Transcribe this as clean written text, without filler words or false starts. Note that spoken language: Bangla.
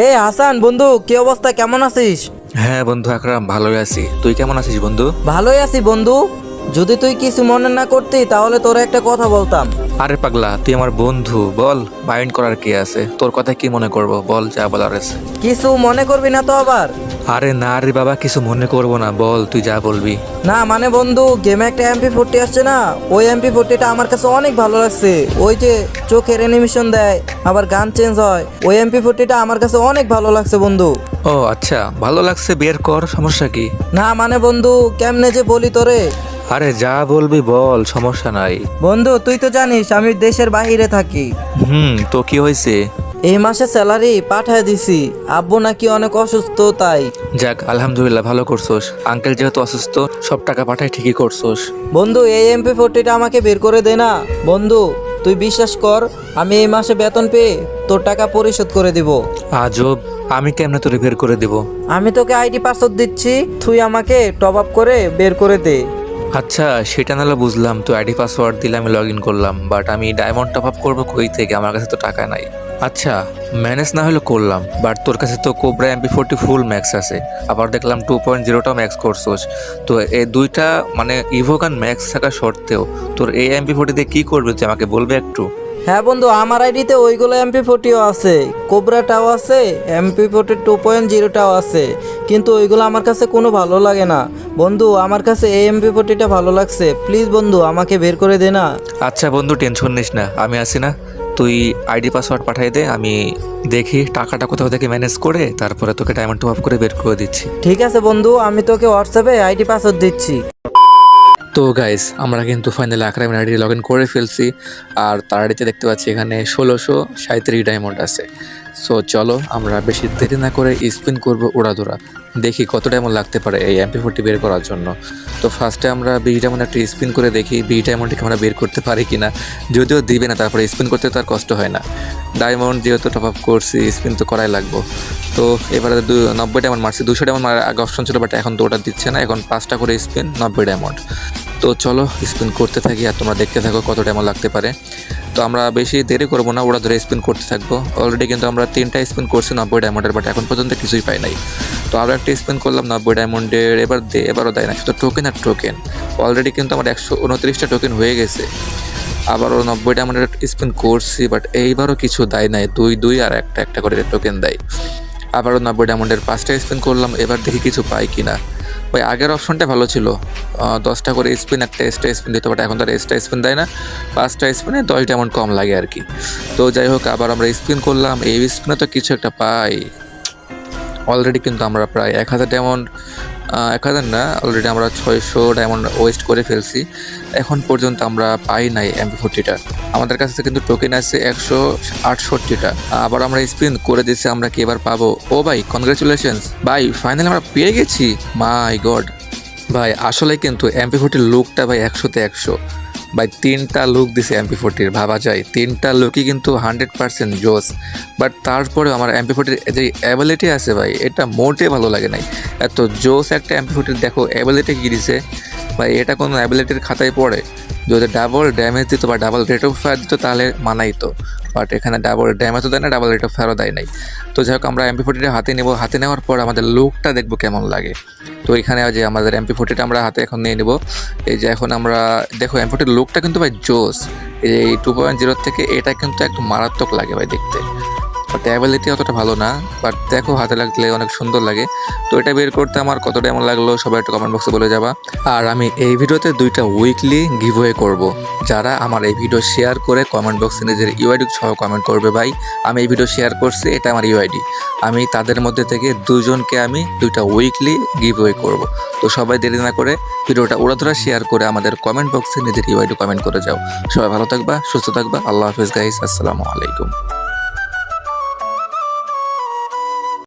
এই হাসান বন্ধু, কি অবস্থা, কেমন আছিস? হ্যাঁ বন্ধু আকরাম, ভালোই আছি। তুই কেমন আছিস বন্ধু? ভালোই আছি বন্ধু। যদি তুই কিছু মনে না করতি তাহলে তোর একটা কথা বলতাম। আরে পাগলা, তুই আমার বন্ধু, বল। মাইন্ড করার কি আছে? তোর কথা কি মনে করব, বল যা বলার আছে। কিছু মনে করবি না তো আবার? আরে না রে বাবা, কিছু মনে করব না, বল তুই যা বলবি। না মানে বন্ধু, গেমে একটা MP40 আসছে না, ওই MP40টা আমার কাছে অনেক ভালো লাগছে। ওই যে চোখের অ্যানিমেশন দেয়, আবার গান চেঞ্জ হয়, ওই MP40টা আমার কাছে অনেক ভালো লাগছে বন্ধু। ও আচ্ছা, ভালো লাগছে, বের কর, সমস্যা কি? না মানে বন্ধু, কেমনে যে বলি তোরে। আরে যা বলবি বল, সমস্যা নাই। বন্ধু তুই তো জানিস আমি দেশের বাইরে থাকি। তো কি হয়েছে? এই মাসে স্যালারি পাঠায় দিছি, আব্বু নাকি অনেক অসুস্থ তাই। যাক আলহামদুলিল্লাহ, ভালো করছোস। আঙ্কেল যেহেতু অসুস্থ, সব টাকা পাঠায় ঠিকই করছোস। বন্ধু এই MP40টা আমাকে বের করে দে না বন্ধু। তুই বিশ্বাস কর, আমি এই মাসে বেতন পেয়ে তোর টাকা পরিশোধ করে দিব। আজব, আমি কেমনে তোরে বের করে দিব? আমি তোকে আইডি পাসওয়ার্ড দিচ্ছি, তুই আমাকে টপ আপ করে বের করে দে। আচ্ছা সেটা নাহলে বুঝলাম, তো আইডি পাসওয়ার্ড দিলে আমি লগ ইন করলাম, বাট আমি ডায়মন্ড টপ আপ করবো কই থেকে? আমার কাছে তো টাকা নাই। আচ্ছা ম্যানেজ না হলে করলাম, বাট তোর কাছে তো কোবরা MP40 ফুল ম্যাক্স আছে, আবার দেখলাম 2.0টাও ম্যাক্স করছোস। তো এই দুইটা মানে ইভোগান ম্যাক্স থাকা সত্ত্বেও তোর এই MP40 দিয়ে কি করবে তুই আমাকে বলবে একটু? হ্যাঁ বন্ধু, আমার আইডিতে ওইগুলো MP40ও আছে, কোবরাটাও আছে, MP40 2.0টাও আছে, কিন্তু ওইগুলো আমার কাছে কোনো ভালো লাগে না বন্ধু। আমার কাছে এই MP40টা ভালো লাগছে, প্লিজ বন্ধু আমাকে বের করে দে না। আচ্ছা বন্ধু টেনশন নিস না, আমি আছি না। তুই আইডি পাসওয়ার্ড পাঠিয়ে দে, আমি দেখি টাকাটা কোথাও থেকে ম্যানেজ করে তারপরে তোকে ডায়মন্ড টপ আপ করে বের করে দিচ্ছি। ঠিক আছে বন্ধু, আমি তোকে হোয়াটসঅ্যাপে আইডি পাসওয়ার্ড দিচ্ছি। তো গাইস, আমরা কিন্তু ফাইনালি আকরামের আইডি লগ ইন করে ফেলছি। আর তার আইডিতে দেখতে পাচ্ছি এখানে 1637 ডায়মন্ড আছে। সো চলো আমরা বেশি দেরি না করে স্পিন করবো উড়াধুরা, দেখি কত ডায়মন্ড লাগতে পারে এই MP40 বের করার জন্য। তো ফার্স্টে আমরা 20 ডায়মন্ড একটা স্পিন করে দেখি 20 ডায়মন্ডকে আমরা বের করতে পারি কিনা। যদিও দিবে না, তারপরে স্পিন করতে তো আর কষ্ট হয় না। ডায়মন্ড যেহেতু টপ আপ করছি, স্পিন তো করাই লাগবো। তো এবারে 90 ডায়মন্ড মারছি, 200 ডায়মন্ড মারার আগে অপশন ছিল, বাট এখন তো ওটা দিচ্ছে না। এখন 5টা করে স্পিন, 90 ডায়মন্ড। তো চলো স্পিন করতে থাকি আর তোমরা দেখতে থাকো কত ডায়মন্ড লাগতে পারে। তো আমরা বেশি দেরি করবো না, ওরা ধরে স্পিন করতে থাকবো। অলরেডি কিন্তু আমরা 3টা স্পিন করছি 90 ডায়মন্ডের, বাট এখন পর্যন্ত কিছুই পাই নাই। তো আরও একটা স্পিন করলাম 90 ডায়মন্ডের, এবারও দেয় না, শুধু টোকেন আর টোকেন। অলরেডি কিন্তু আমার 129টা টোকেন হয়ে গেছে। আবারও 90 ডায়মন্ডের স্পিন করছি, বাট এইবারও কিছু দেয় নাই, 2 আর একটা করে টোকেন দেয়। আবারও 90 ডায়মন্ডের 5টা স্পিন করলাম, এবার দেখি কিছু পাই কিনা। ওই আগের অপশনটা ভালো ছিল, 10টা করে স্পিন, একটা এক্সট্রা স্পিন দিতে, বাট এখন তো আর এক্সট্রা স্পিন দেয় না। 5টা স্পিনে 10 ডায়মন্ড কম লাগে আর কি। তো যাই হোক, আবার আমরা স্পিন করলাম, এই স্পিনে তো কিছু একটা পাই। অলরেডি কিন্তু আমরা প্রায় 1000 ডায়মন্ড, 1000 না, অলরেডি আমরা 600 ডায়মন্ড ওয়েস্ট করে ফেলছি। এখন পর্যন্ত আমরা পাই নাই MP40টা। আমাদের কাছে কিন্তু টোকেন আছে 168টা। আবার আমরা স্পিন করে দিচ্ছি, আমরা কি এবার পাবো? ও ভাই কনগ্রাচুলেশনস ভাই, ফাইনালি আমরা পেয়ে গেছি। মাই গড ভাই, আসলে কিন্তু MP40 লুকটা ভাই 100তে 100 ভাই। 3টা লুক দিছে MP40, ভাবা যায় 3টা লুকই কিন্তু 100% জোস। বাট তারপরেও আমার MP40 যে অ্যাবিলিটি আছে ভাই, এটা মোটে ভালো লাগে নাই। এত জোস একটা MP40 দেখো অ্যাবিলিটি কী দিছে ভাই, এটা কোনো অ্যাবিলিটির খাতায় পড়ে? যদি ডাবল ড্যামেজ দিত বা ডাবল রেট অফ ফায়ার দিত তাহলে মানাইতো, বাট এখানে ডাবল ড্যামেজও দেয় না, ডাবল রেট অফ ফায়ারও দেয় নাই। তো যাই হোক, আমরা MP40টা হাতে নেব, হাতে নেওয়ার পর আমাদের লুকটা দেখবো কেমন লাগে। তো এখানে যে আমাদের MP40টা আমরা হাতে এখন নিয়ে নেব। এই যে এখন আমরা দেখো MP40 লুকটা কিন্তু ভাই জোস। এই 2.0 থেকে এটা কিন্তু একটু মারাত্মক লাগে ভাই দেখতে, বাট অ্যাবিলিটি অতটা ভালো না, বাট দেখো হাতে লাগলে অনেক সুন্দর লাগে। তো এটা বের করতে আমার কত টাইম লাগলো সবাই একটু কমেন্ট বক্সে বলে যাবা। আর আমি এই ভিডিওতে 2টা উইকলি গিভওয়ে করব। যারা আমার এই ভিডিও শেয়ার করে কমেন্ট বক্সে নিজের ইউআইডি সহ কমেন্ট করবে, ভাই আমি এই ভিডিও শেয়ার করছি, এটা আমার ইউআইডি, আমি তাদের মধ্যে থেকে 2জনকে আমি 2টা উইকলি গিভওয়ে করব। তো সবাই দেরি না করে ভিডিওটা উড়াধুরা শেয়ার করে আমাদের কমেন্ট বক্সে নিজের ইউআইডি কমেন্ট করে যাও। সবাই ভালো থাকবা, সুস্থ থাকবা, আল্লাহ হাফেজ গাইস, আসসালামু আলাইকুম।